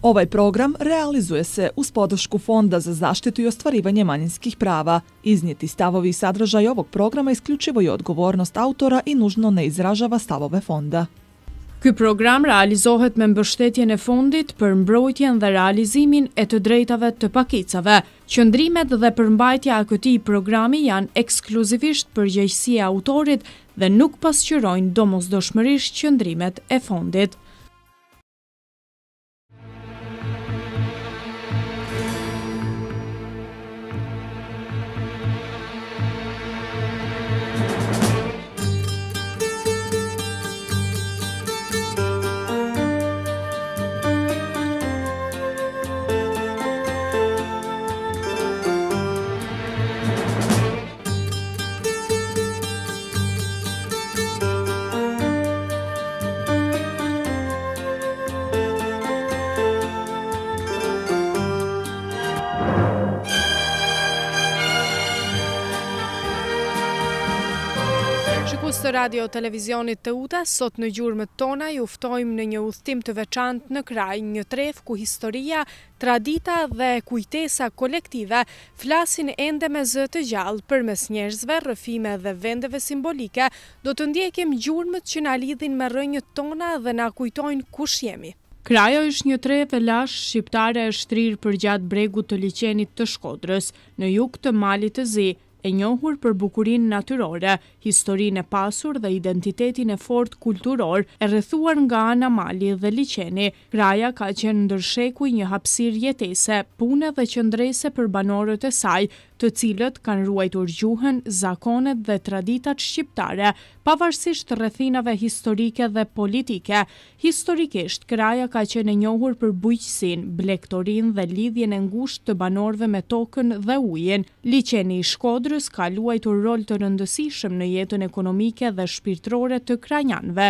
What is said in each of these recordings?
Ovaj program realizuje se uz podršku Fonda za zaštitu i ostvarivanje manjinskih prava. Iznijeti stavovi i sadržaj ovog programa isključivo je odgovornost autora i nužno ne izražava stavove fonda. Ky program realizohet me mbështetjen e Fondit për mbrojtjen dhe realizimin e të drejtave të pakicave. Qëndrimet dhe përmbajtja e këtij programi janë ekskluzivisht përgjegjësia e autorit dhe nuk pasqyrojnë domosdoshmërisht qëndrimet e Fondit. Shikues të radio televizionit të UTA, sot në gjurmët tona ju ftojmë në një udhtim të veçantë në kraj, një tref ku historia, tradita dhe kujtesa kolektive flasin ende me zë të gjallë përmes njerëzve, rrëfime dhe vendeve simbolike. Do të ndjekim gjurmët që na lidhin me rrënjët tona dhe na kujtojnë kush jemi. Kraja është një tref e lash shqiptare e shtrirë përgjatë bregut të liçenit të Shkodrës, në jug të Malit të Zi, e njohur për bukurinë natyrore, historinë e pasur dhe identitetin e fortë kulturor, e rrethuar nga ana mali dhe liçeni. Kraja ka qenë ndër shekuj një hapësirë jetese, pune dhe qëndrese për banorët e saj, të cilët kanë ruajtur gjuhën, zakonet dhe traditat shqiptare, pavarësisht rrethinave historike dhe politike. Historikisht, kraja ka qenë e njohur për bujqësinë, blegtorinë dhe lidhjen e ngushtë të banorëve me tokën dhe ujin. Liçeni i Shkodrës ka luajtur rol të rëndësishëm në jetën ekonomike dhe shpirtërore të krajanëve,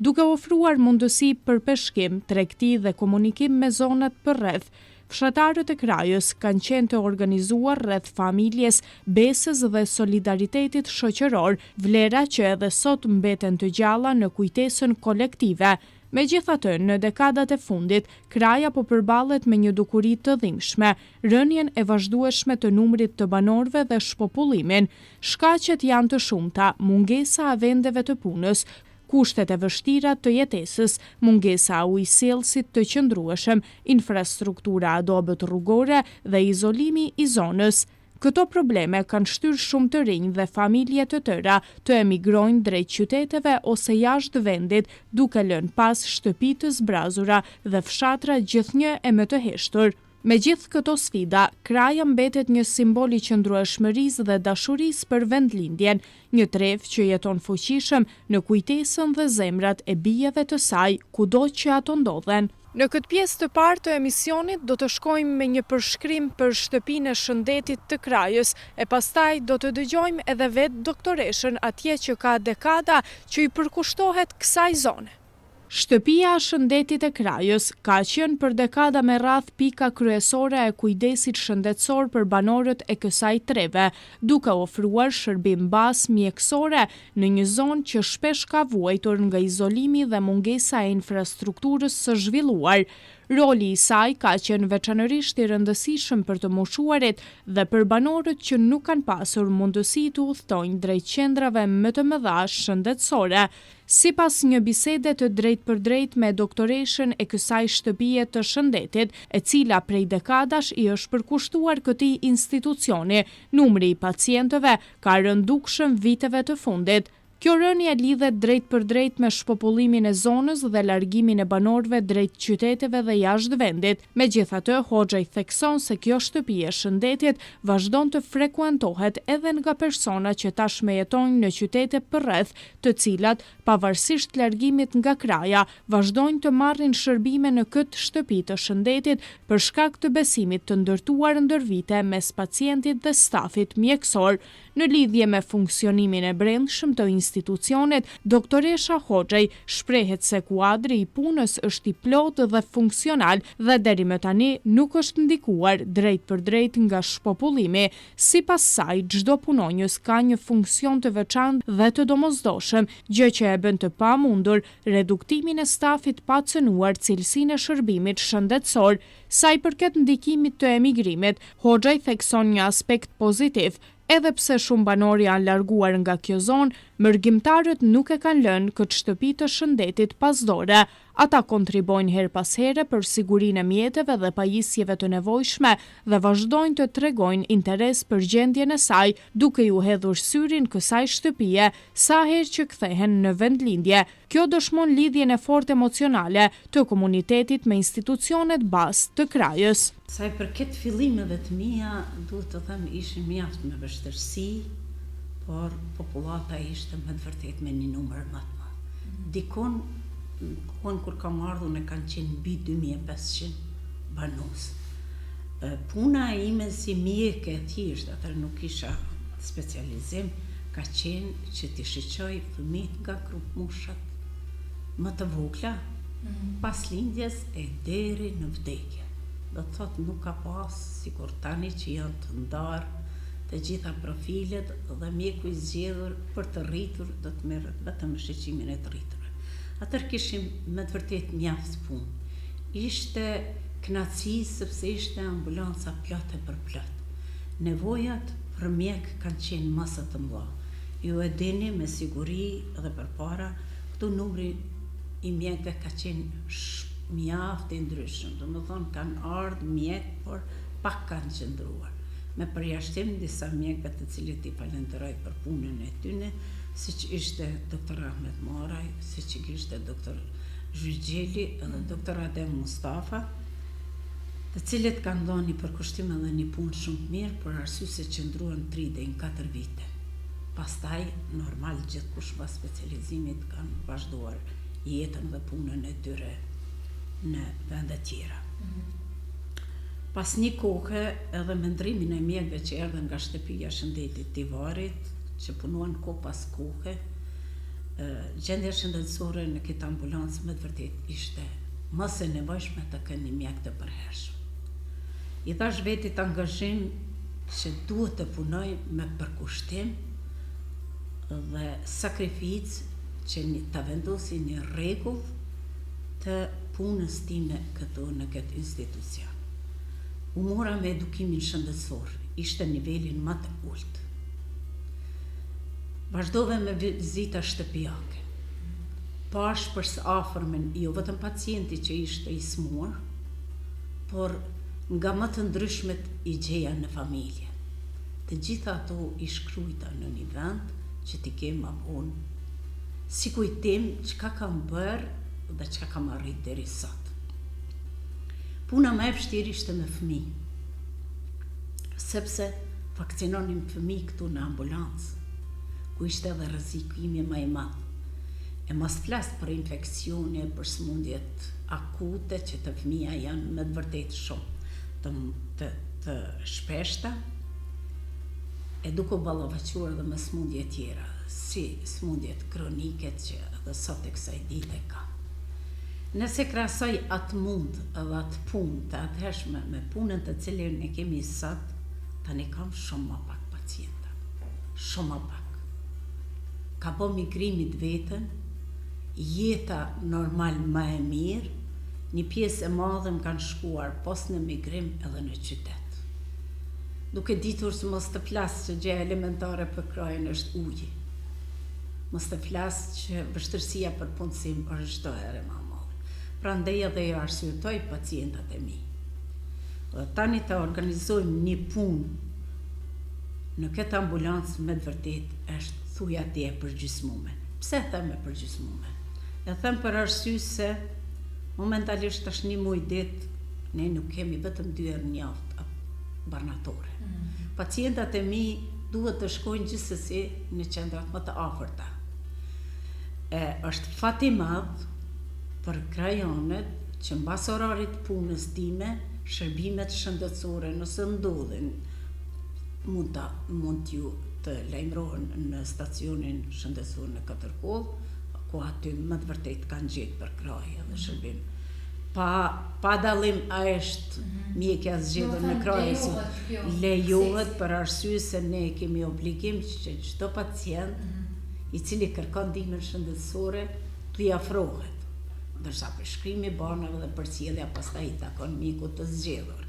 duke ofruar mundësi për peshkim, tregti dhe komunikim me zonat përreth. Fshatarët e krajës kanë qenë të organizuar rreth familjes, besës dhe solidaritetit shoqëror, vlera që edhe sot mbeten të gjalla në kujtesën kolektive. Megjithatë, në dekadat e fundit, kraja po përballet me një dukuri të dhimbshme, rënien e vazhdueshme të numrit të banorëve dhe shpopullimin. Shkaqet janë të shumta, mungesa e vendeve të punës, kushtet e vështira të jetesës, mungesa e ujësjellësit të qëndrueshëm, infrastruktura e dobët rrugore dhe izolimi i zonës. Këto probleme kanë shtyrë shumë të rinj dhe familje të tëra të emigrojnë drejt qyteteve ose jashtë vendit, duke lënë pas shtëpi të zbrazura dhe fshatra gjithnjë e më të heshtur. Me gjithë këto sfida, kraja mbetet një simbol i qëndrueshmërisë dhe dashurisë për vendlindjen, një tref që jeton fuqishëm në kujtesën dhe zemrat e bijeve të saj, kudo që ato ndodhen. Në këtë pjesë të parë të emisionit do të shkojmë me një përshkrim për shtëpinë e shëndetit të krajës, e pastaj do të dëgjojmë edhe vetë doktoreshën atje që ka dekada që i përkushtohet kësaj zone. Shtëpia e shëndetit e krajës ka qenë për dekada me radh pika kryesore e kujdesit shëndetësor për banorët e kësaj treve, duke ofruar shërbim bazë mjekësore në një zonë që shpesh ka vuajtur nga izolimi dhe mungesa e infrastrukturës së zhvilluar. Roli i saj ka qenë veçanërisht i rëndësishëm për të moshuarit dhe për banorët që nuk kanë pasur mundësi të udhtojnë drejt qendrave më të mëdha shëndetësore. Sipas një bisede të drejtpërdrejt me doktoreshën e kësaj shtëpie të shëndetit, e cila prej dekadash i është përkushtuar këtij institucioni, numri i pacientëve ka rënë dukshëm viteve të fundit. Kjo rënje lidhet drejt për drejt me shpopullimin e zonës dhe largimin e banorëve drejt qyteteve dhe jashtë vendit. Megjithatë, Hoxha i thekson se kjo shtëpi e shëndetit vazhdon të frekuentohet edhe nga persona që tashmë jetojnë në qytete përreth, të cilat, pavarësisht largimit nga kraja, vazhdojnë të marrin shërbime në këtë shtëpi të shëndetit për shkak të besimit të ndërtuar ndër vite mes pacientit dhe stafit mjekësor. Në lidhje me funksionimin e brendshëm të institucionit, doktoresha Hoxhaj shprehet se kuadri i punës është i plotë dhe funksional dhe deri më tani nuk është ndikuar drejt për drejt nga shpopullimi. Sipas saj, çdo punonjës ka një funksion të veçantë dhe të domosdoshëm, gjë që e bën të pamundur reduktimin e stafit pa cënuar cilësinë e shërbimit shëndetësor. Sa i përket ndikimit të emigrimit, Hoxhaj thekson një aspekt pozitiv. Edhe pse shumë banor janë larguar nga kjo zonë, mërgjimtarët nuk e kanë lënë këtë shtëpi të shëndetit pasdore. Ata kontribojnë her pas here për sigurinë e mjeteve dhe pajisjeve të nevojshme dhe vazhdojnë të tregojnë interes për gjendjen e saj, duke ju hedhur syrin kësaj shtëpie sa herë që kthehen në vendlindje. Kjo dëshmon lidhjen e fortë emocionale të komunitetit me institucionet bazë të krajës. Sa i përket fillimeve të mia, duhet të them ishin mjaft me vështirësi, por popullata ishte me të vërtet me një numër më të madh. Dikon, kur kam ardhur ne kanë qenë mbi 2500 banues. Puna ime si mjeke e thjesht, atëherë nuk kisha specializim, ka qenë që t'i shiqoj fëmijët nga grup mushat më të vogla, pas lindjes e deri në vdekje. Do të thotë nuk ka pas, sikur tani që janë të ndarë të gjitha profilet dhe mjeku i zgjedhur për të rritur do të merret vetëm me shiqimin e të rriturve. Atëherë kishim me të vërtet mjaft punë. Ishte kënaqësi sepse ishte ambulanca plot e përplot. Nevojat për mjek kanë qenë masa të mëdha. Ju e dini me siguri dhe përpara këtu numri i mjekëve ka qenë mjaft i ndryshëm, do më thonë kanë ardhur mjek, por pak kanë qëndruar. Me përjashtim disa mjekëve të cilët i falenderoj për punën e tyre, siç ishte doktor Ahmet Maraj, siç ishte doktor Zhygjeli dhe doktor Adem Mustafa, të cilët kanë dhënë një përkushtim edhe një punë shumë të mirë për arsye se qëndruan 3 deri në 4 vite. Pastaj, normal, gjithkush pas specializimit kanë vazhduar jetën dhe punën e tyre në vende tjera. Pas një kohe, edhe me ndrimin e mjekëve që erdhen nga shtëpia e shëndetit të Varit, që punuan kohë pas kohe, gjendja shëndetësore në këtë ambulancë me të vërtet ishte më së nevojshme të kenë një mjek të përhershëm. I thash vetit angazhim që duhet të punoj me përkushtim dhe sakrificë që të vendosi një rregull të punës time këtu në këtë institucion. U mora me edukimin shëndetësor, ishte nivelin më të ulët. Vazhdove me vizita shtëpiake. Pash për së afërmen jo vetëm pacienti që ishte i smuar, por nga më të ndryshmet i gjeja në familje. Të gjitha ato i shkruajta në një vend që t'i kem vonë, si kujtim çka kam bërë dhe çka kam arrit deri sot. Puna më e vështirë ishte me fëmijë, sepse vakcinonim fëmijë këtu në ambulancë, ku ishte edhe rrezikimi më i madh. E mos flas për infeksione, për sëmundjet akute që të fëmija janë me të vërtetë shumë të shpeshta, e duke ballovaquar edhe me sëmundje tjera, si sëmundjet kronike që edhe sot e kësaj dite ka. Nëse krahasoj atë mund edhe atë punë të atëhershme me punën të cilën e kemi sot, tani kam shumë më pak pacienta. Shumë më pak. Ka po migrimit vetën, jeta normal më e mirë, një pjesë e madhe më kanë shkuar pos në migrim edhe në qytet. Duke ditur se mos të flasë që gjë elementare për krajën është uji. Mos të flasë që vështirësia për punësim është çdo herë më e madhe. Prandaj edhe jo arsyetoj pacientat e mi. Dhe tani të organizojmë një punë në këtë ambulancë me të vërtet është thuja ti e përgjysmume. Pse them e përgjysmume? E them për arsye se momentalisht është një muaj ditë, ne nuk kemi vetëm 2 herë në javë barnatore. Pacientat e mi duhet të shkojnë gjithsesi në qendrat më të afërta. Është fat i madh për krajonet që mbas orarit punës time, shërbimet shëndetësore nëse ndodhin mund t'ju të lajmërohen në stacionin shëndetësor në Katërkoll, ku aty më të vërtet kanë gjetë për krahje dhe shërbim. Pa dallim a është mjekja zgjedhur në krahje, lejohet për arsye se ne kemi obligim që çdo pacient i cili kërkon ndihmën shëndetësore t'i afrohet. Ndërsa përshkrimi i banave dhe përcjellja pastaj i takon mjekut të zgjedhur.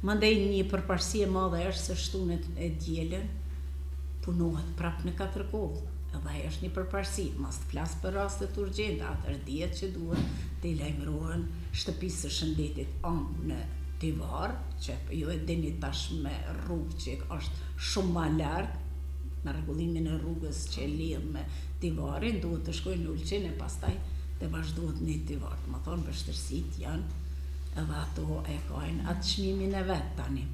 Mandej një përparësi e madhe është se shtunet e dielën punohet prapë në Katërkoll. Edhe ajo është një përparësi, mos të flas për rastet urgjente, atëherë dihet që duhet të lajmërohen shtëpisë së shëndetit në Tivar, që ju e dini tash me rrugë që është shumë më larg, me rregullimin e rrugës që lidh me Tivarin, duhet të shkojnë në Ulqin e pastaj të vazhdohet në Tivar. Do të thonë vështirësitë janë edhe ato e kanë atë çmimin e vet tani.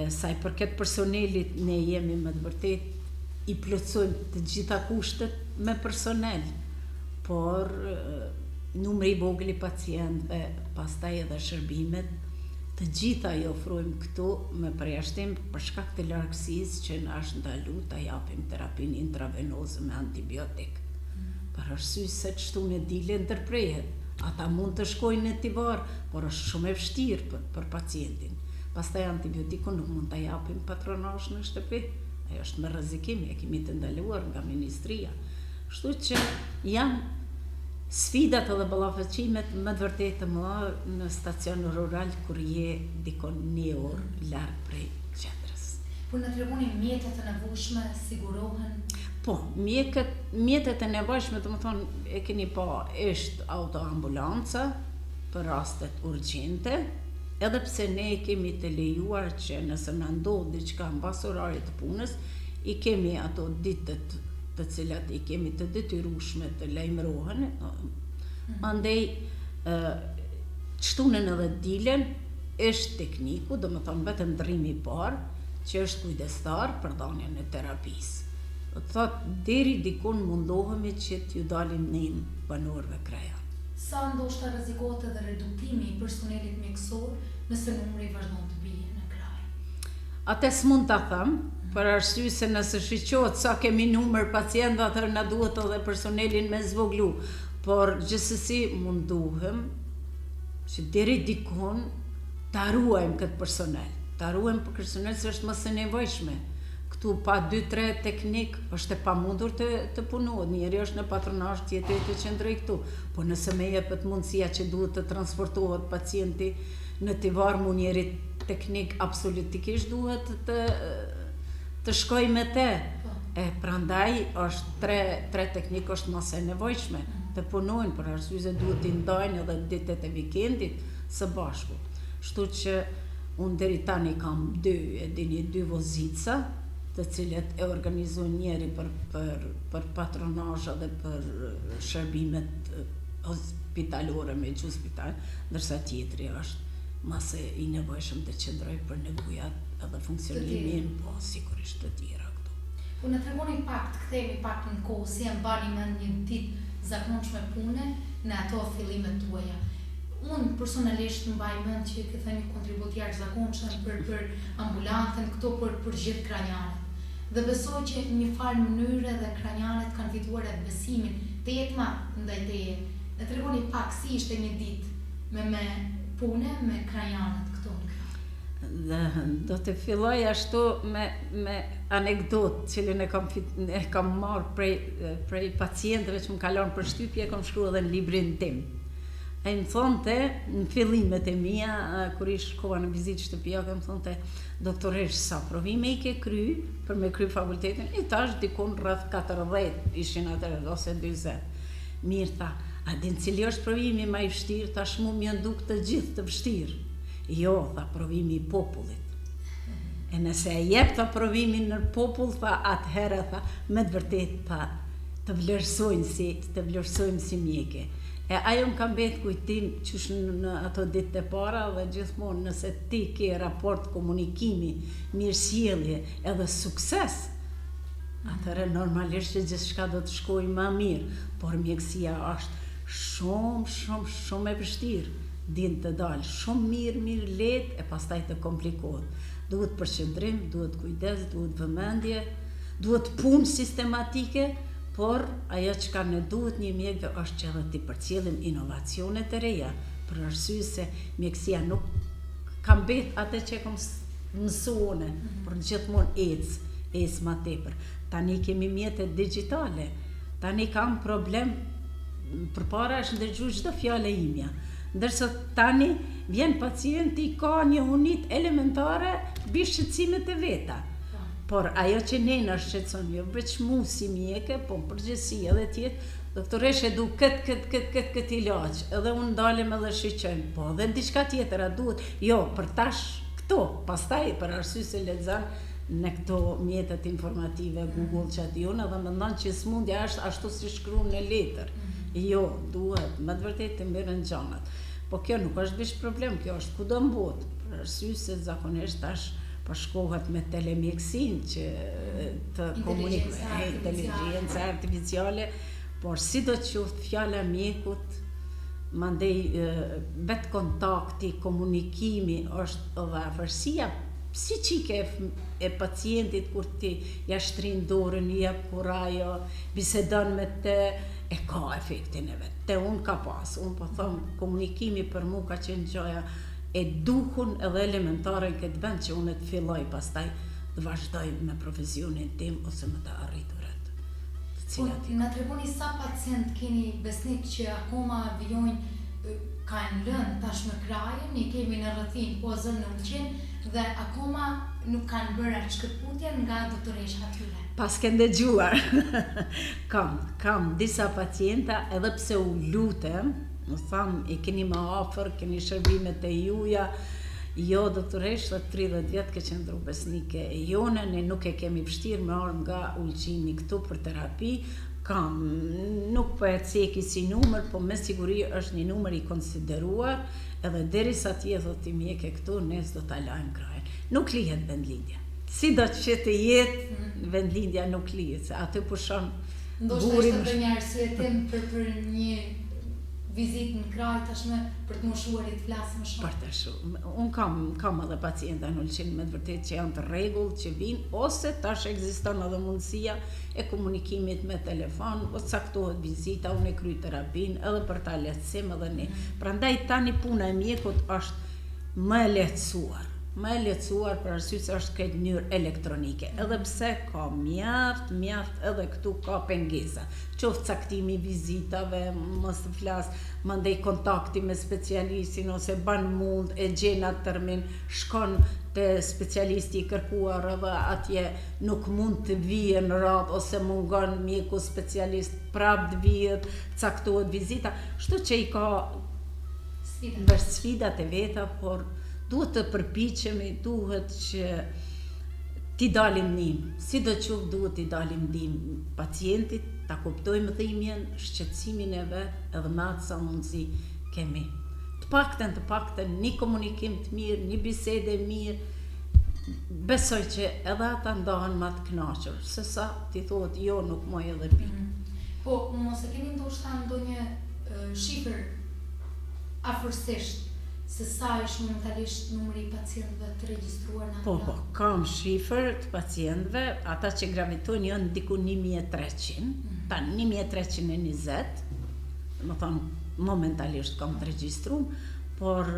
Sa i përket personelit, ne jemi me të vërtetë i plotësojmë të gjitha kushtet me personel, por numri i vogël i pacientëve, pastaj edhe shërbimet, të gjitha i ofrojmë këtu me përjashtim për shkak të largësisë që na është ndaluar ta japim terapinë intravenoze me antibiotik. Për arsye se çtunë dile ndërprehet. Ata mund të shkojnë në Tivar, por është shumë e vështirë për pacientin. Pastaj antibiotikun nuk mund ta japim patronazh në shtëpi. Ajo është me rrezikim, e kemi të ndaluar nga ministria. Kështu që janë sfidat edhe ballafaqqimet më të vërtetë të mëdha në stacion rural kur je dikon 1 orë larg prej qendrës. Por na tregoni mjetet e nevojshme sigurohen? Po, mjetet e nevojshme, domethënë e keni pa, është autoambulanca për rastet urgjente. Edhe pse ne kemi të lejuar që nëse na ndodh diçka mbas orarit të punës, i kemi ato ditët të cilat i kemi të detyrueshme të lajmërohen. Andaj çtunën edhe dilen është tekniku, domethënë vetëm ndrrimi i parë që është kujdestar për dhënien e terapisë. Do të thotë deri dikun mundohemi që t'ju dalim ne banorëve krajan. Sa ndoshta rrezikohet edhe reduktimi i personelit mjekësor nëse numri vazhdon të bie në kraj? Atë s'mund ta them, për arsye se nëse shiqohet sa kemi numër pacientëve, atëherë na duhet edhe personelin me zvoglu. Por gjithsesi munduhem që deri dikun ta ruajmë këtë personel. Ta ruajmë për personel se është më së nevojshme. Këtu pa 2-3 teknik është e pamundur të punohet. Njeri është në patronazh, tjetri të qëndroj këtu. Po nëse më jepet mundësia që duhet të transportohet pacienti në Tivar, mu njeri teknik absolutikisht duhet të shkoj me te. Prandaj është 3 teknik është më së nevojshme të punojnë, për arsye se duhet të ndajnë edhe ditët e vikendit së bashku. Kështu që unë deri tani kam 2 vozica, të cilët e organizojnë njëri për patronazh dhe për shërbimet hospitalore me gjyspital, ndërsa tjetri është mase i nevojshëm të qëndroj për nevojat edhe funksionimin, po sigurisht të tjera këtu. Po na tregoni pak, të kthehemi pak në kohë, si e mbani mend një ditë zakonshme pune në ato fillimet tuaja. Unë personalisht mbaj mend që ke thënë një kontribut jashtëzakonshëm për ambulantën këto për gjithë kranjanët. Dhe besoj që në një farë mënyrë dhe kranjanët kanë fituar atë besimin të jetë ndaj teje. Na tregoni pak si ishte një ditë me pune me kranjanët këto në kraj. Dhe do të filloj ashtu me anekdotë cilën e kam marrë prej pacientëve që më kalon për shtypje, kam shkruar edhe në librin tim. Ai më thonte në fillimet e mia, kur shkova në vizitë shtëpiake, më thonte: "Doktoresh, sa provime i ke kry për me kry fakultetin?" I thash dikun rreth 40 ishin atëherë ose 40. Mirë, tha, a din cili është provimi më i vështirë? Tash mu më nduk të gjithë të vështirë. Jo, tha, provimi i popullit. E nëse e jep tha provimin në popull, tha, atëherë tha, me të vërtetë tha, të vlerësojmë si mjeke. E ajo më ka mbet kujtim qysh në ato ditët e para dhe gjithmonë nëse ti ke raport komunikimi, mirësjellje edhe sukses, atëherë normalisht që gjithçka do të shkojë më mirë, por mjekësia është shumë e vështirë. Din të dalë shumë mirë lehtë e pastaj të komplikohet. Duhet përqendrim, duhet kujdes, duhet vëmendje duhet punë sistematike, por ajo që ka në duhet një mjekve është që edhe t'i përcjellim inovacionet e reja, për arsye se mjekësia nuk kam bet atë që e kom mësuone, për gjithmonë ec ma tepër. Tani kemi mjetet digjitale, tani kam problem, përpara është ndërgju çdo fjale imja, ndërsa tani vjen pacienti ka një hunit elementare bi shqetësimet e veta. Por ajo që ne na shqetëson, jo veç mu si mjeke, po përgjithësi edhe tjetë, doktoreshe du këtë ilaç, edhe unë dalim edhe shiqojmë, po edhe diçka tjetër a duhet, jo, për tash këto, pastaj për arsye se lexon në këto mjetet informative, Google që aty unë, edhe më ndonë që smundja është ashtu si shkruan në letër. Jo, duhet, me të vërtetë të mirën gjanat. Po kjo nuk është bish problem, kjo është kudo në botë, për arsye se zakonisht tash përshkohet me telemjekësin që të komunikojë, inteligjenca artificiale, por si do të qoftë fjala mjekut, mandej vetë kontakti, komunikimi është edhe afërsia psiqike e pacientit kur ti ja shtrin dorën, i jep kurajo, bisedon me te, e ka efektin e vetë. Te unë ka pas, unë po thëmë, komunikimi për mu ka qenë gjoja e duhun edhe elementare në këtë vend që unë të filloj pastaj të vazhdoj me profesionin tim ose me të arriturat. Në tregoni sa pacient keni besnik që akoma vijojnë kanë lënë tash me krajen, i kemi në rrëthin po zërë në ullqin dhe akoma nuk kanë bërë shkëputjen nga doktoresha atyre. Pas ke ndëgjuar, kam disa pacienta edhe pse u lutem, më thamë, i keni më afër, keni shërbimet e juja, jo, doktoresh, 30 vjetë ke qenë besnike e jone, ne nuk e kemi vështirë me arë nga ullqimi këtu për terapi, nuk po e ceki si numër, po me siguri është një numër i konsideruar, edhe derisa tje dhët i mjeke këtu, nes do t'a lajmë krajnë. Nuk lihet vendlindja. Si do që të jetë, vendlindja nuk lihet, se aty pushon burim. Ndoshta është edhe një arsyetim për një vizitë në kraj tashme për të moshuarit flasë më shumë. Për të shumë. Unë kam edhe pacienta në ullqin me të vërtet që janë të rregull që vinë, ose tash ekziston edhe mundësia e komunikimit me telefon, ose caktohet vizita, unë e kryj terapin, edhe për ta lehtësim edhe ne. Prandaj tani puna e mjekut është më e lehtësuar për arsye se është këtë mënyrë elektronike. Edhe pse ka mjaft edhe këtu ka pengesa. Qoftë caktimi vizitave, mos të flas, mandej kontakti me specialistin ose ban mund e gjen atë termin, shkon te specialisti i kërkuar edhe atje nuk mund të vijë në radhë ose mungon mjeku specialist prap të vihet, caktohet vizita. Kështu që i ka sfidat e veta, por duhet të përpiqemi, duhet që t'i dalim ndim. Si do qoftë duhet t'i dalim ndim pacientit, ta kuptojmë dhimbjen, shqetësimin e vet, edhe me atë sa mundësi kemi. Të paktën një komunikim të mirë, një bisede mirë, besoj që edhe ata ndahen ma të kënaqur, se sa ti thuhet jo nuk moj edhe pi. Po, mos e keni ndoshta ndonjë shifër afërsisht se sa është momentalisht numri i pacientëve të regjistruar në atë? Po, kam shifër të pacientëve, ata që gravitojnë janë diku 1300, tanë 1320, më thonë momentalisht kam të regjistru, por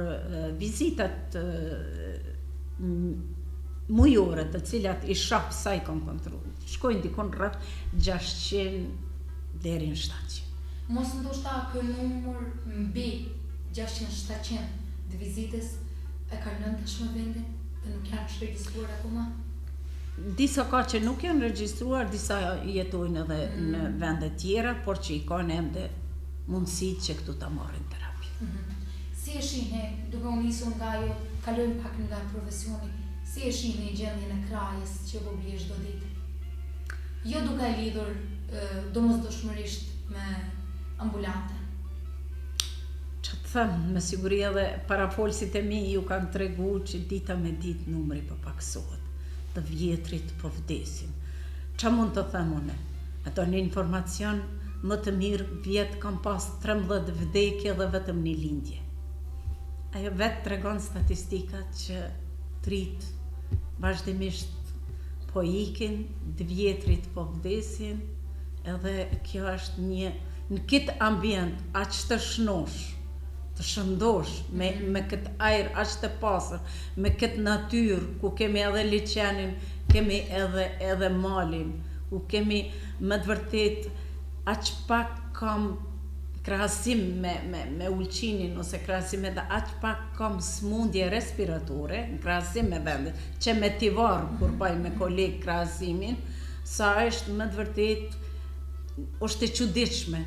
vizitat mujore të cilat i shap sa i kam kontrol, shkojnë dikon rreth 600 deri në 700. Mos ndoshta ky numër mbi 600-700 të vizitës e ka lënë tashmë vendin dhe nuk janë regjistruar akoma? Disa ka që nuk janë regjistruar, disa jetojnë edhe në vende tjera, por që i kanë ende mundësit që këtu ta marrin terapi. Si e shihni, duke u nisur nga ajo, kalojmë pak nga profesioni, si e shihni gjendjen e krajës që po bie çdo ditë? Jo duke lidhur domosdoshmërisht me ambulante. Që të thëmë, me siguri edhe parafolësit e mi ju kanë tregu që dita me ditë numri po paksohet, të vjetrit po vdesin. Qa mund të thëmë une? Ato një informacion më të mirë vjetë kam pas 13 vdekje dhe vetëm një lindje. Ajo vetë tregon statistikat që trit vazhdimisht po ikin, 2 vjetrit po vdesin, edhe kjo është në këtë ambient, aq të shnosh, të shëndosh, me këtë ajër aq të pasër, me këtë natyrë, ku kemi edhe liçenin, kemi edhe malin, ku kemi me të vërtet, aq pak kam krahasim me ulqinin, ose krahasim edhe aq pak kam smundje respiratore, në krahasim me vendet, që me tivar, kur baj me kolegë krahasimin, sa është me të vërtet, është e çuditshme.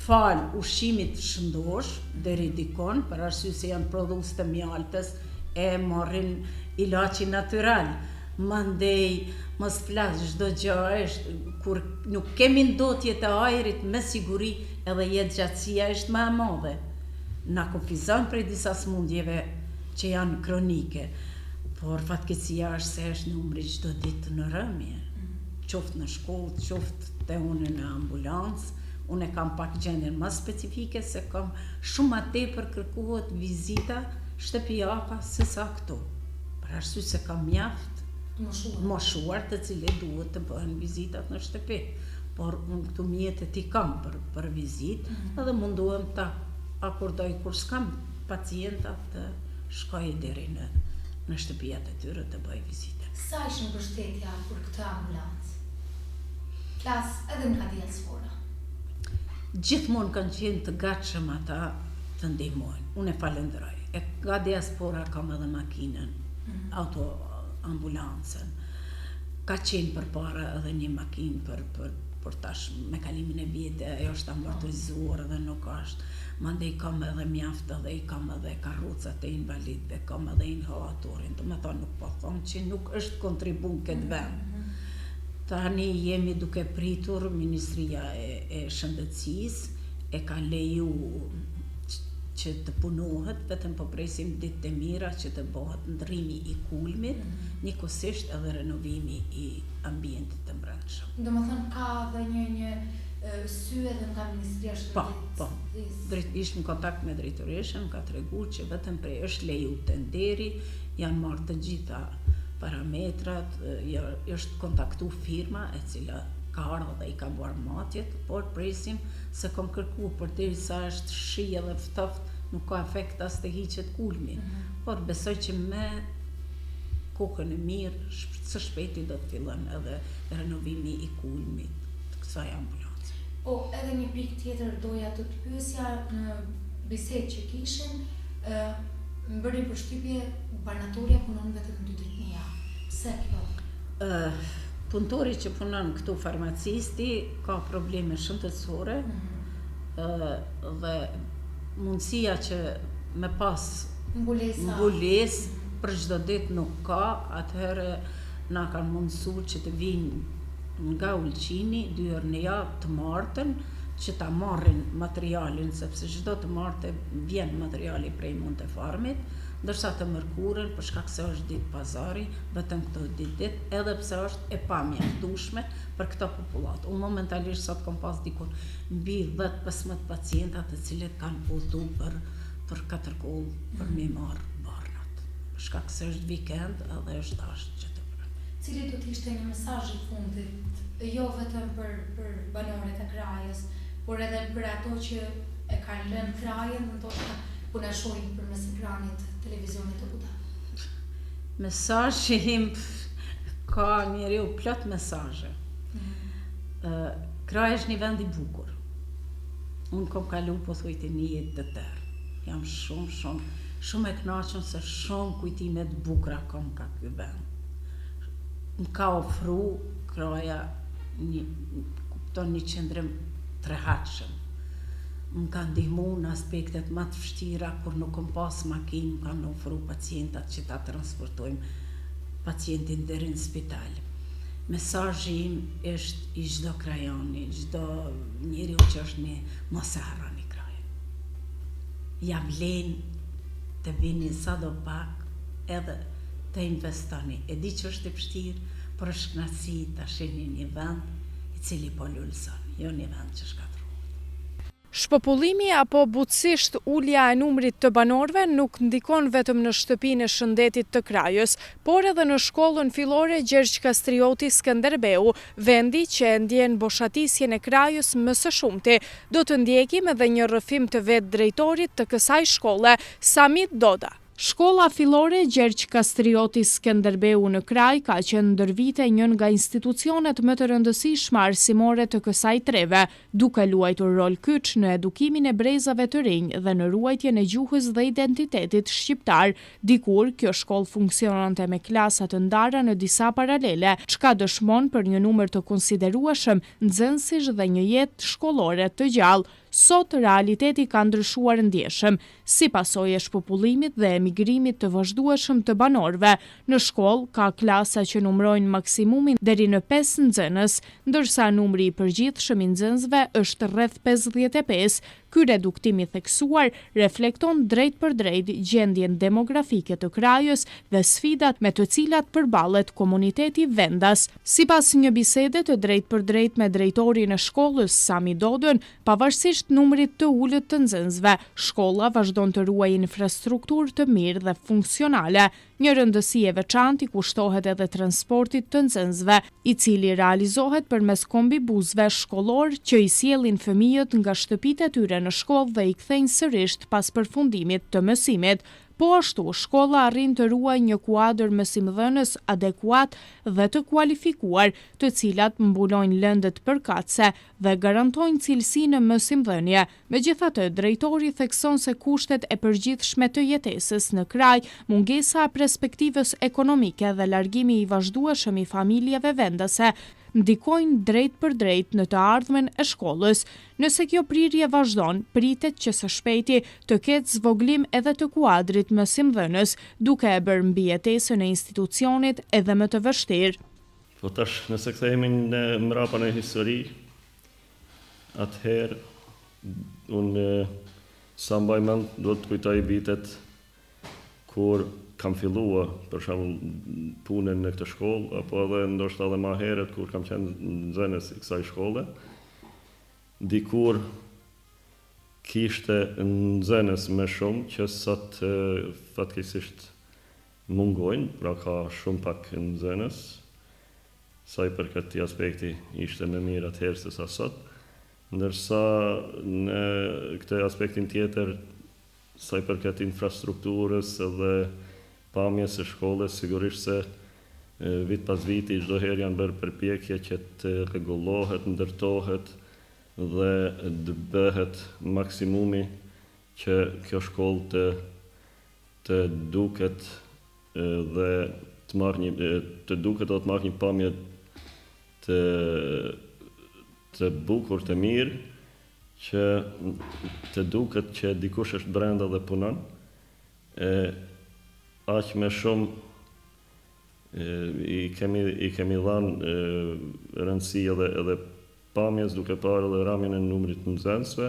Fal ushqimit të shëndosh, deri dikon, për arsye se janë prodhues të mjaltës, e marrin ilaçi natyral. Mandej, mos flas, çdo gjë është, kur nuk kemi ndotje të ajrit, me siguri edhe jetëgjatësia është më e madhe. Na kufizon prej disa smundjeve që janë kronike, por fatkeqësia është se është numri çdo ditë në rëmje. Qoftë në shkollë, qoftë te unë në ambulancë, unë e kam pak gjendjen më specifike, se kam shumë më tepër kërkohet vizita shtëpiaka se sa këtu. Për arsye se kam mjaft moshuar të cilët duhet të bëhen vizitat në shtëpi. Por unë këtu mjetet i kam për vizitë, edhe munduhem ta akordoj kur s'kam pacientat të shkoj deri në shtëpijat e tyre të bëj vizite. Sa ishën mbështetja për këtë ambulancë? Flas edhe nga diaspora. Gjithmonë kanë qenë të gatshëm ata të ndihmojnë. Unë e falenderoj. E nga diaspora kam edhe makinën, ambulancën. Ka qenë përpara edhe një makinë për tash me kalimin e vite, ajo është amortizuar edhe nuk është. Mandej kam edhe mjaft, edhe i kam edhe karrocat e invalidëve, kam edhe inhalatorin. Do të thonë, nuk po them që nuk është kontribut këtë vend. Tani jemi duke pritur, Ministria e Shëndetësisë e ka leju që të punohet, vetëm po presim ditë të mira që të bëhet ndrrimi i kulmit, njëkohësisht edhe renovimi i ambientit të brendshëm. Domethënë ka edhe një sy edhe nga Ministria e Shëndetësisë. Ishim në kontakt me drejtoreshën, ka treguar që vetëm prej është leju tenderi, janë marrë të gjitha parametrat, është kontaktu firma e cila ka ardhur dhe i ka bërë matjet, por presim se kam kërkuar përderisa është shi edhe ftoft, nuk ka efekt as të hiqet kulmi. Por besoj që me kohën e mirë, së shpejti do të fillon edhe renovimi i kulmit të kësaj ambulance. Edhe një pikë tjetër doja të të pyesja, në bisedë që kishin, më bëri përshtypje banatorja punon vetëm 2 ditë në javë. Pse kjo? Punëtori që punon këtu, farmacisti, ka probleme shëndetësore dhe mundësia që me pas mbulesë për çdo ditë nuk ka, atëherë na kanë mundësuar që të vinë nga Ulqini 2 herë në javë të martën, që ta marrin materialin, sepse çdo të martë vjen materiali prej Montefarmit, ndërsa të mërkurën, për shkak se është ditë pazari, vetëm këto ditë, edhe pse është e pamjaftueshme për këtë popullat. Unë momentalisht sot kam pas diku mbi 10-15 pacienta të cilët kanë udhëtuar për 4 kohë për me marr barnat. Për shkak se është vikend edhe është dashur që të bëjmë. Cili do të ishte një mesazh i fundit, jo vetëm për banorët e krajës, por edhe për ato që e kanë lënë krajën, ndoshta po na shohin përmes ekranit televizionit të Buda? Mesazhi im, ka njeriu plot mesazhe. Kraja është një vend i bukur. Unë kam kalu pothuajse një jetë të tërë. Jam shumë e kënaqur se shumë kujtime të bukura kam ka ky vend. Më ka ofru kraja një qendrim të rehatshëm. Më kanë ndihmu në aspektet më të vështira, kur nuk kam pas makinë, më kanë ofru pacientat që ta transportojmë pacientin deri në spital. Mesazhi im është i çdo krajani, çdo njeriu që është një, mos e harroni krajën. Ja vlen të vini sadopak edhe të investoni. E di që është e vështirë, por është kënaqësi ta shihni një vend i cili po lulson, jo një vend që shkatërrohet. Shpopulimi apo butësisht ulja e numrit të banorëve nuk ndikon vetëm në shtëpinë e shëndetit të Krajës, por edhe në shkollën fillore Gjergj Kastrioti Skënderbeu, vendi që e ndjen boshatisjen e Krajës më së shumti. Do të ndjekim edhe një rrëfim të vetë drejtorit të kësaj shkolle, Samit Doda. Shkolla fillore Gjergj Kastrioti Skënderbeu në Kraj ka qenë ndër vite një nga institucionet më të rëndësishme arsimore të kësaj treve, duke luajtur rol kyç në edukimin e brezave të rinj dhe në ruajtjen e gjuhës dhe identitetit shqiptar. Dikur kjo shkollë funksiononte me klasa të ndara në disa paralele, çka dëshmon për një numër të konsiderueshëm nxënësish dhe një jetë shkollore të gjallë. Sot realiteti ka ndryshuar ndjeshëm, si pasojë e shpopullimit dhe emigrimit të vazhdueshëm të banorëve. Në shkollë ka klasa që numrojnë maksimumin deri në 5 nxënës, ndërsa numri i përgjithshëm i nxënësve është rreth 55. Ky reduktim i theksuar reflekton drejt për drejt gjendjen demografike të Krajës dhe sfidat me të cilat përballet komuniteti vendas. Sipas një bisede të drejt për drejt me drejtorin e shkollës Sami Dodën, pavarësisht numrit të ulët të nxënësve, shkolla vazhdon të ruajë infrastrukturë të mirë dhe funksionale. Një rëndësi e veçantë kushtohet edhe transportit të nxënësve, i cili realizohet përmes kombibusëve shkollor që i sjellin fëmijët nga shtëpitë e tyre në shkollë dhe i kthejnë sërish pas përfundimit të mësimit. Po ashtu, shkolla arrin të ruajë një kuadër mësimdhënës adekuat dhe të kualifikuar, të cilat mbulojnë lëndët përkatëse dhe garantojnë cilësinë në mësimdhënie. Megjithatë, drejtori thekson se kushtet e përgjithshme të jetesës në Kraj, mungesa e perspektivës ekonomike dhe largimi i vazhdueshëm i familjeve vendase ndikojnë drejt për drejt në të ardhmen e shkollës. Nëse kjo prirje vazhdon, pritet që së shpejti të ketë zvoglim edhe të kuadrit mësimdhënës, duke e bërë mbijetesën e institucionit edhe më të vështirë. Po tash, nëse kthehemi në mrapa në histori, atëherë unë sa mbaj mend do të kujtoj vitet kur kam filluar për shembull punën në këtë shkollë, apo edhe ndoshta edhe më herët kur kam qenë nxënës i kësaj shkolle. Dikur kishte nxënës më shumë që sot fatkeqësisht mungojnë, pra ka shumë pak nxënës. Sa i përket këtij aspekti ishte më mirë atëherë se sa sot, ndërsa në këtë aspektin tjetër, sa i përket infrastrukturës edhe pamjes së shkollës, sigurisht se vit pas viti çdo herë janë bërë përpjekje që të rregullohet, ndërtohet dhe të bëhet maksimumi që kjo shkollë të duket dhe të marrë një pamje të bukur, të mirë, që të duket që dikush është brenda dhe punon. Aq më shumë i kemi dhënë rëndësi edhe pamjes duke parë edhe rrëmjen e numrit të nxënësve,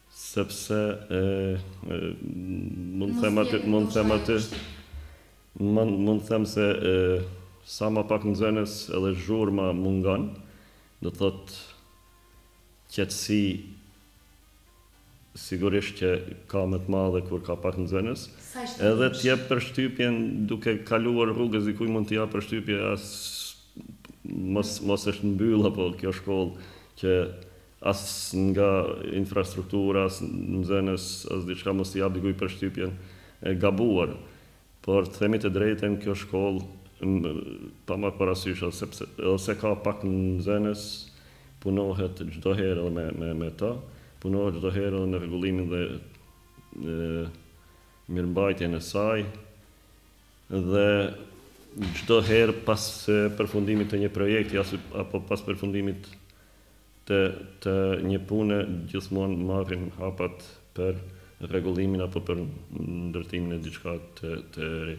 sepse mund të them se sa më pak nxënës edhe zhurma mungon, do thotë qetësi sigurisht që ka më të madhe kur ka pak nxënës, edhe t'jep përshtypjen duke kaluar rrugës dikuj mund t'i jap përshtypje as mos është mbyll apo kjo shkollë që as nga infrastruktura, as nxënës, as diçka mos t'i jap dikuj përshtypjen e gabuar. Por themi të drejtën, kjo shkollë pa marrë parasysh ose ka pak nxënës, punohet çdo herë edhe me ta. Punohet çdo herë në rregullimin dhe mirëmbajtjen e saj, dhe çdo herë pas përfundimit të një projekti apo pas përfundimit të një pune, gjithmonë marrin hapat për rregullimin apo për ndërtimin e diçka të re.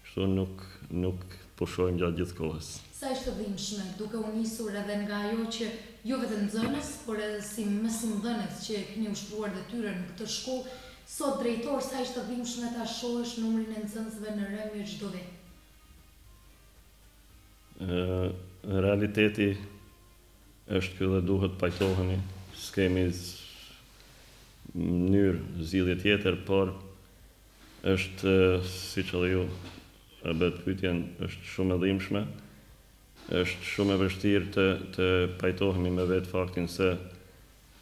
Kështu nuk pushojmë gjatë gjithë kohës. Sa është e dhimbshme, duke u nisur edhe nga ajo që jo vetëm nxënës, por edhe si mësimdhënës që keni ushtruar detyrën në këtë shkollë, sot drejtor, sa është e dhimbshme ta shohësh numrin e nxënësve në rrëmje çdo vit? Realiteti është ky dhe duhet pajtohemi. S'kemi mënyrë zgjidhje tjetër, por është, siç edhe ju e bëhet pyetjen, është shumë e dhimbshme. Është shumë e vështirë të pajtohemi me vetë faktin se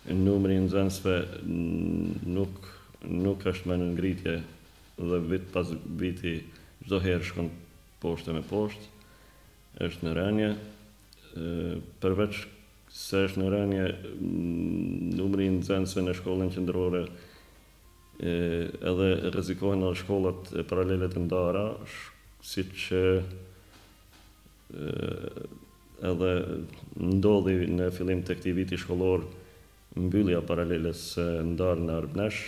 numri i nxënësve nuk është më në ngritje dhe vit pas viti çdo herë shkon poshtë me poshtë, është në rënje, përveç se është në rënje numri i nxënësve në shkollën qendrore, edhe rrezikohen edhe shkollat paralele të ndara, siç edhe ndodhi në fillim të këtij viti shkollor mbyllja paraleles ndarë në Arbnesh,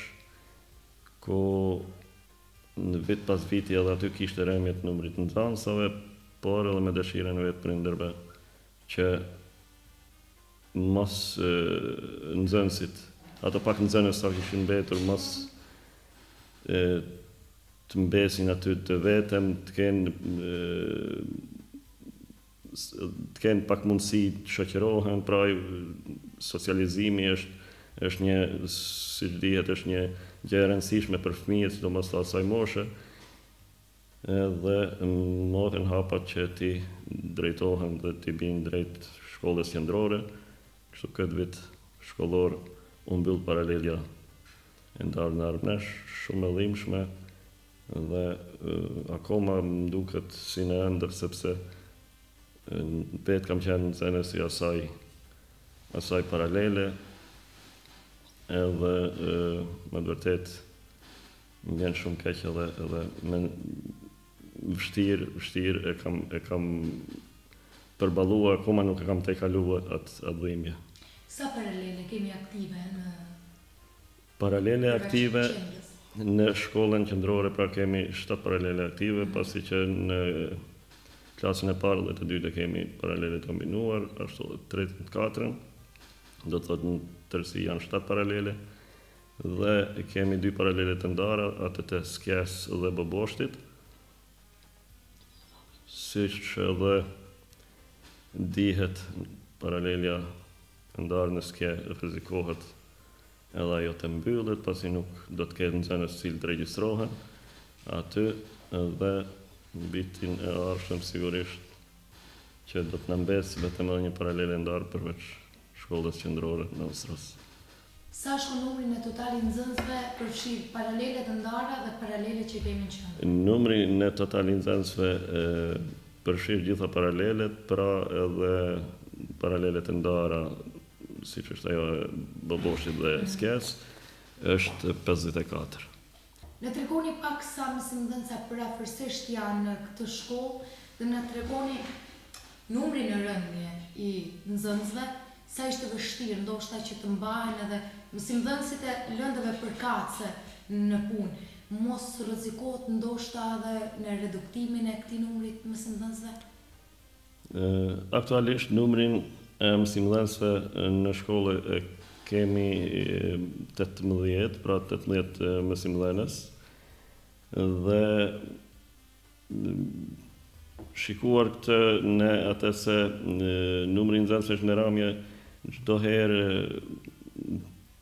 ku në vit pas viti edhe aty kishte rënje të numrit të nxënësve, por edhe me dëshirën e vetë prindërve që mos nxënësit, ato pak nxënës sa kishin mbetur, mos të mbesin aty të vetëm, të kenë pak mundësi të shoqërohen, pra socializimi është një, siç dihet, është një gjë e rëndësishme për fëmijët, sidomos të asaj moshe, dhe mohen hapat që ti drejtohen dhe ti binë drejt shkollës qendrore. Kështu këtë vit shkollor u mbyll paralelja e ndarë në Arbnesh, shumë e dhimbshme, dhe akoma më duket si në ëndër, sepse vetë kam qenë nxënës i asaj paralele, edhe me të vërtet më vjen shumë keq edhe me vështirë e kam përballuar, akoma nuk e kam tejkaluar atë dhimbje. Sa paralele kemi aktive në paralele aktive në shkollën qendrore, pra kemi 7 paralele aktive, pasi që në klasën e parë dhe të dytë kemi paralele të kombinuar, ashtu edhe të tretën, të katrën, do të thotë në tërësi janë 7 paralele, dhe kemi 2 paralele të ndara, atë të Skjes dhe Boboshtit, siç edhe dihet, paralelja e ndarë në Skje rrezikohet edhe ajo të mbyllet, pasi nuk do të ketë nxënës cilë të regjistrohen aty, dhe vitin e ardhshëm sigurisht që do të na mbesë vetëm edhe një paralele ndarë përveç shkollës qendrore në Ostros. Sa shkon numri në total i nxënësve, përfshir paralele të ndara dhe paralele që kemi në qendër? Numri në total i nxënësve përfshir gjitha paralelet, pra edhe paralelet të ndara, siç është ajo e Boboshtit dhe Skjes, është 54. Në tregoni pak sa mësimdhënësa përafërsisht janë në këtë shkollë dhe në tregoni numrin e rënje i nxënësve, sa ishte vështirë ndoshta që të mbahen edhe mësimdhënësit e lëndëve përkatëse në punë. Mos rrezikohet ndoshta edhe në reduktimin e këtij numri të mësimdhënësve? Aktualisht numrin e mësimdhënësve në shkollë kemi 18, pra 18 mësimdhënës, dhe shikuar këtë në atë se numri i nxënësve është në ramje, çdo herë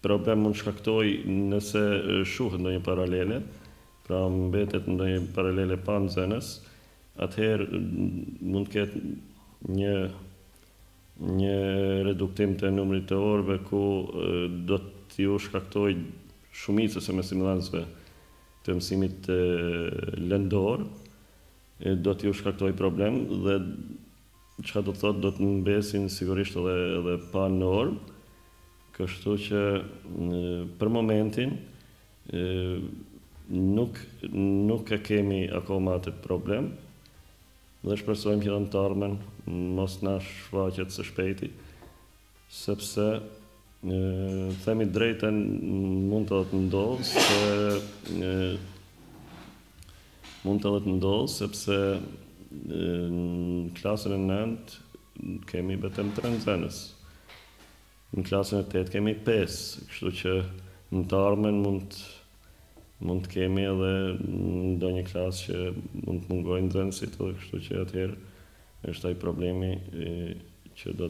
problem mund shkaktoj nëse shuhet ndonjë paralele, pra mbetet ndonjë paralele pa nxënës, atëherë mund të ketë një reduktim të numrit të orëve, ku do t'ju shkaktoj shumicës e mësimdhënësve të mësimit lëndor, do t'ju shkaktoj problem, dhe çka do të thotë, do të mbesin sigurisht edhe pa normë, kështu që për momentin nuk e kemi akoma atë problem, dhe shpresojmë që në të ardhmen mos na shfaqet së shpejti, sepse themi drejtën mund të ndodhë, sepse në klasën e 9 kemi vetëm 3 nxënës. Në klasën e 8 kemi 5, kështu që në të ardhmen mund të kemi edhe ndonjë klasë që mund të mungojnë nxënësit, edhe kështu që atëherë është ai problemi që do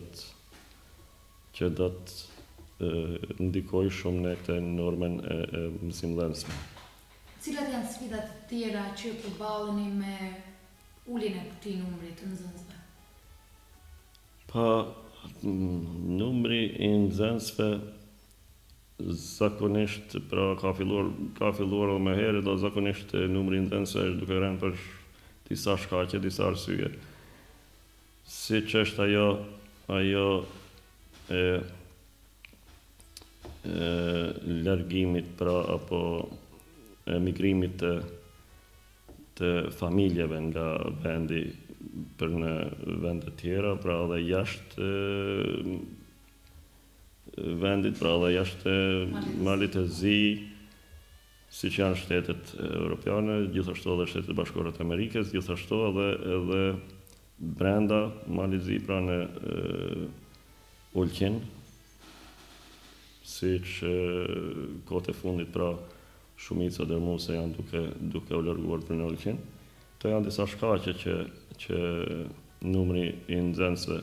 të ndikoj shumë në këtë normën e mësimdhënësme. Cilat janë sfidat të tjera që përballeni me uljen e këtij numri të nxënësve? Pa numri i nxënësve zakonisht pra ka filluar edhe më herët, do zakonisht numri i nxënësve është duke rënë për disa shkaqe, disa arsye. Siç është ajo largimit pra apo emigrimit të familjeve nga vendi për në vende tjera, pra edhe jashtë vendit, pra edhe jashtë malit të zi, siç janë shtetet europiane, gjithashtu edhe shtetet bashkuara të Amerikës, gjithashtu edhe brenda malit zi, pra në Ulqin, siç kohët e fundit pra shumica dërmuese janë duke u larguar për në Ulqin. Këto janë disa shkaqe që numri i nxënësve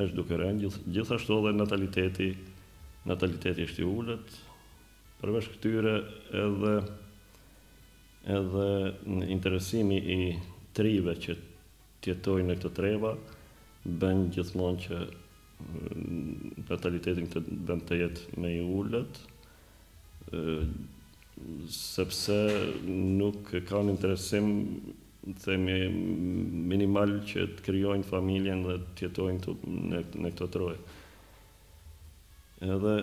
është duke rënë, gjithashtu edhe nataliteti është i ulët. Përveç këtyre edhe interesimi i trive që tjetojnë në këtë treva bën gjithmonë që natalitetin të vend të jetë më i ulët, sepse nuk kanë interesim themi minimal që të krijojnë familjen dhe të jetojnë në këtë troje. Edhe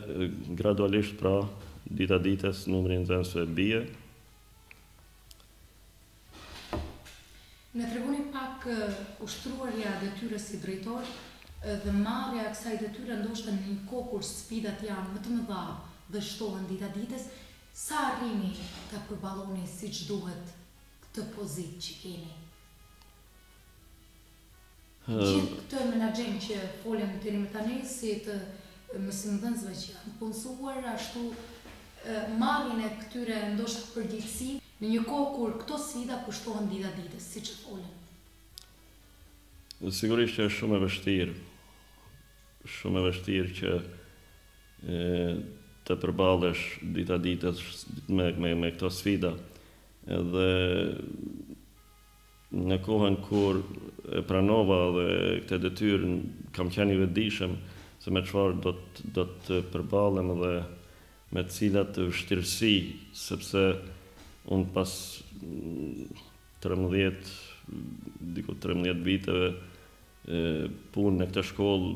gradualisht pra dita ditës numri i nxënësve bie. Në tregoni pak ushtruarja e detyrës si drejtor dhe marrja e kësaj detyre ndoshta në një kohë kur sfidat janë më të mëdha dhe shtohen dita ditës, sa arrini ta përballoni siç duhet këtë pozitë që keni? Gjithë këtë menaxhem që folëm deri më tani si të mësimdhënësve që janë punësuar, ashtu marrjen e këtyre ndoshta përgjegjësi në një kohë kur këto sfida pushtohen dita ditës, siç e folëm. Sigurisht që është shumë e vështirë që të përballesh dita ditës me këto sfida. Edhe në kohën kur e pranova dhe këtë detyrë kam qenë i vetëdijshëm se me çfarë do të përballem dhe me cilat vështirësi, sepse unë pas 13 viteve punë në këtë shkollë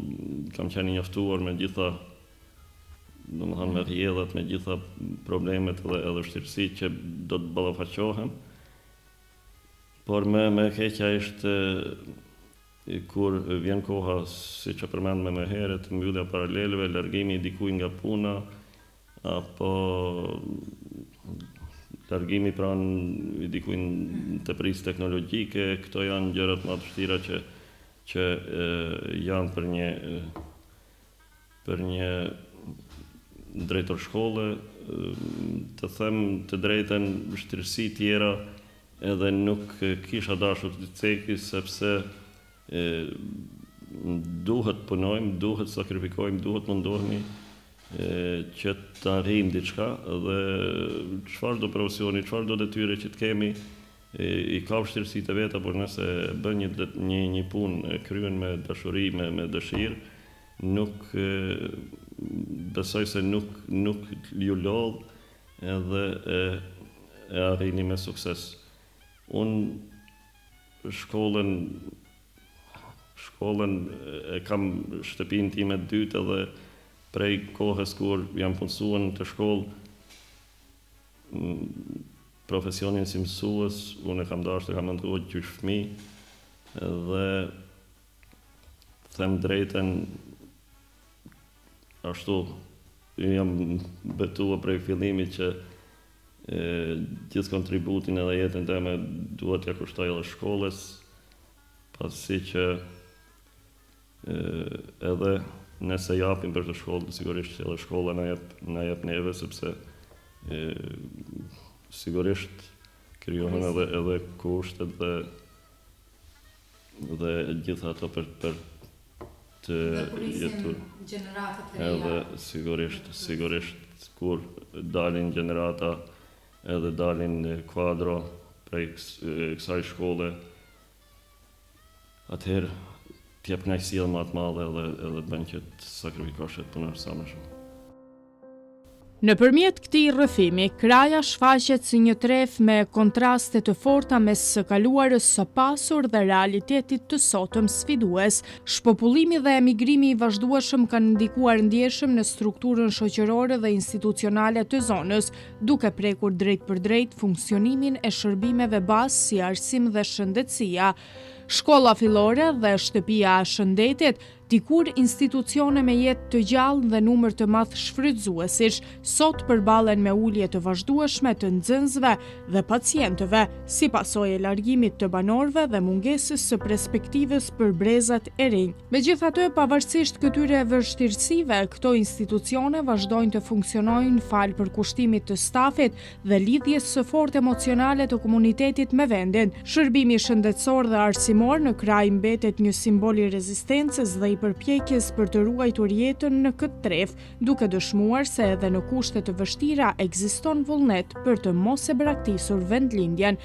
kam qenë i njoftuar me gjitha, domethënë me rrjedhat, me gjitha problemet edhe vështirësitë që do të ballafaqohem. Por me keqja është kur vjen koha, siç e përmend më herët, mbyllja paraleleve, largimi i dikujt nga puna apo largimi pranë dikujt të prisë teknologjike, këto janë gjërat më të vështira që janë për një drejtor shkolle, të them të drejtën vështirësi tjera edhe nuk kisha dashur të ceki sepse duhet punojmë, duhet sakrifikojmë, duhet mundohemi që të arrijmë diçka dhe çfarë do profesioni, çfarë do detyre që të kemi i ka vështirësitë e veta, por nëse bën një punë kryen me dashuri, me dëshirë, nuk besoj se nuk ju lodh edhe e arrini me sukses. Unë shkollën e kam shtëpinë time të dytë edhe prej kohës kur jam punësuar në të shkollë, profesionin si mësues, unë e kam dashur, kam menduar qysh fëmijë dhe them drejtën ashtu jam betuar prej fillimit që gjithë kontributin edhe jetën time duhet t'ja kushtoj edhe shkollës, pasi që edhe nëse japim për të shkollë, sigurisht edhe shkolla na jep neve, sepse sigurisht krijohen edhe kushtet dhe gjitha ato për të jetur. Gjeneratat e reja. Edhe sigurisht kur dalin gjenerata edhe dalin kuadro prej kësaj shkolle, atëherë t'jep kënaqësi më të madhe edhe bën që të sakrifikosh të punosh sa më shumë. Nëpërmjet këtij rrëfimi, kraja shfaqet si një tref me kontraste të forta mes së kaluarës së pasur dhe realitetit të sotëm sfidues. Shpopullimi dhe emigrimi i vazhdueshëm kanë ndikuar ndjeshëm në strukturën shoqërore dhe institucionale të zonës, duke prekur drejt për drejt funksionimin e shërbimeve bazë si arsim dhe shëndetësia. Shkolla fillore dhe shtëpia e shëndetit, dikur institucione me jetë të gjallë dhe numër të madh shfrytëzuesish, sot përballen me ulje të vazhdueshme të nxënësve dhe pacientëve, si pasojë e largimit të banorëve dhe mungesës së perspektivës për brezat e rinj. Megjithatë, pavarësisht këtyre vështirësive, këto institucione vazhdojnë të funksionojnë fal përkushtimit të stafit dhe lidhjes së fortë emocionale të komunitetit me vendin. Shërbimi shëndetësor dhe arsimor në kraj mbetet një simbol i rezistencës dhe i përpjekjes për të ruajtur jetën në këtë tref, duke dëshmuar se edhe në kushte të vështira ekziston vullnet për të mos e braktisur vendlindjen.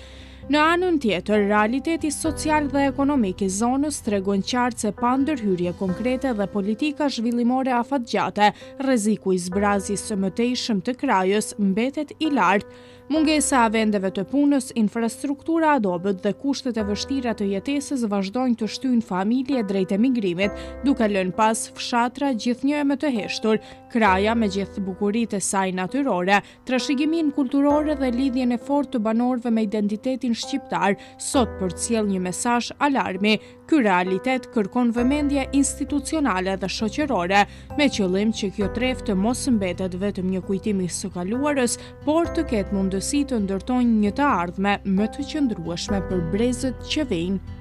Në anën tjetër, realiteti social dhe ekonomik i zonës tregon qartë se pa ndërhyrje konkrete dhe politika zhvillimore afatgjate, rreziku i zbrazjes së mëtejshëm të krajës mbetet i lartë. Mungesa e vendeve të punës, infrastruktura e dobët dhe kushtet e vështira të jetesës vazhdojnë të shtyjnë familje drejt emigrimit, duke lënë pas fshatra gjithnjë më të heshtur. Kraja, me gjithë bukuritë e saj natyrore, trashëgimin kulturore dhe lidhjen e fortë të banorëve me identitetin shqiptar, sot përcjell një mesazh alarmi. Ky realitet kërkon vëmendje institucionale dhe shoqërore, me qëllim që kjo tref të mos mbetet vetëm një kujtim i së kaluarës, por të ketë mundësi të ndërtojnë një të ardhme më të qëndrueshme për brezët që vijnë.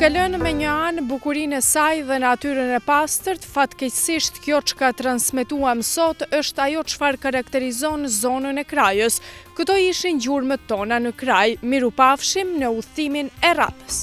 Duke lënë me një anë bukurinë e saj dhe natyrën e pastërt, fatkeqësisht kjo çka transmetuam sot është ajo çfarë karakterizon zonën e Krajës. Këto ishin gjurmët tona në Kraj. Mirupafshim në udhëtimin e radhës.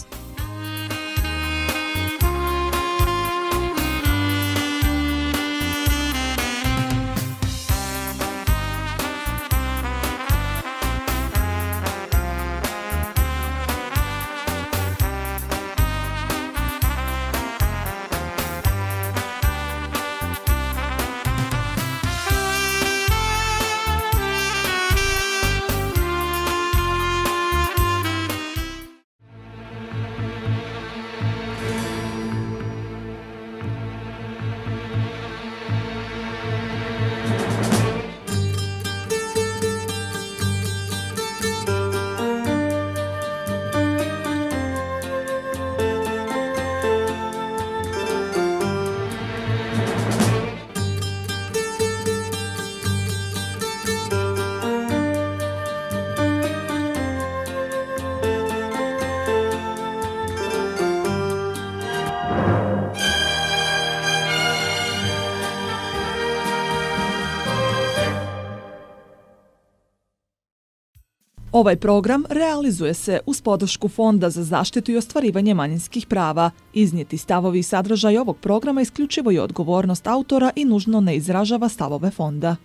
Ovaj program realizuje se uz podršku Fonda za zaštitu i ostvarivanje manjinskih prava. Iznijeti stavovi i sadržaj ovog programa isključivo je odgovornost autora i nužno ne izražava stavove fonda.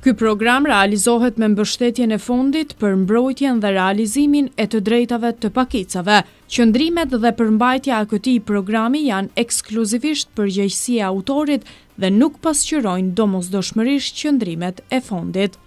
Ky program realizohet me mbështetjen e Fondit për mbrojtjen dhe realizimin e të drejtave të pakicave. Qëndrimet dhe përmbajtja e këtij programi janë ekskluzivisht përgjegjësia e autorit dhe nuk pasqyrojnë domosdoshmërisht qëndrimet e Fondit.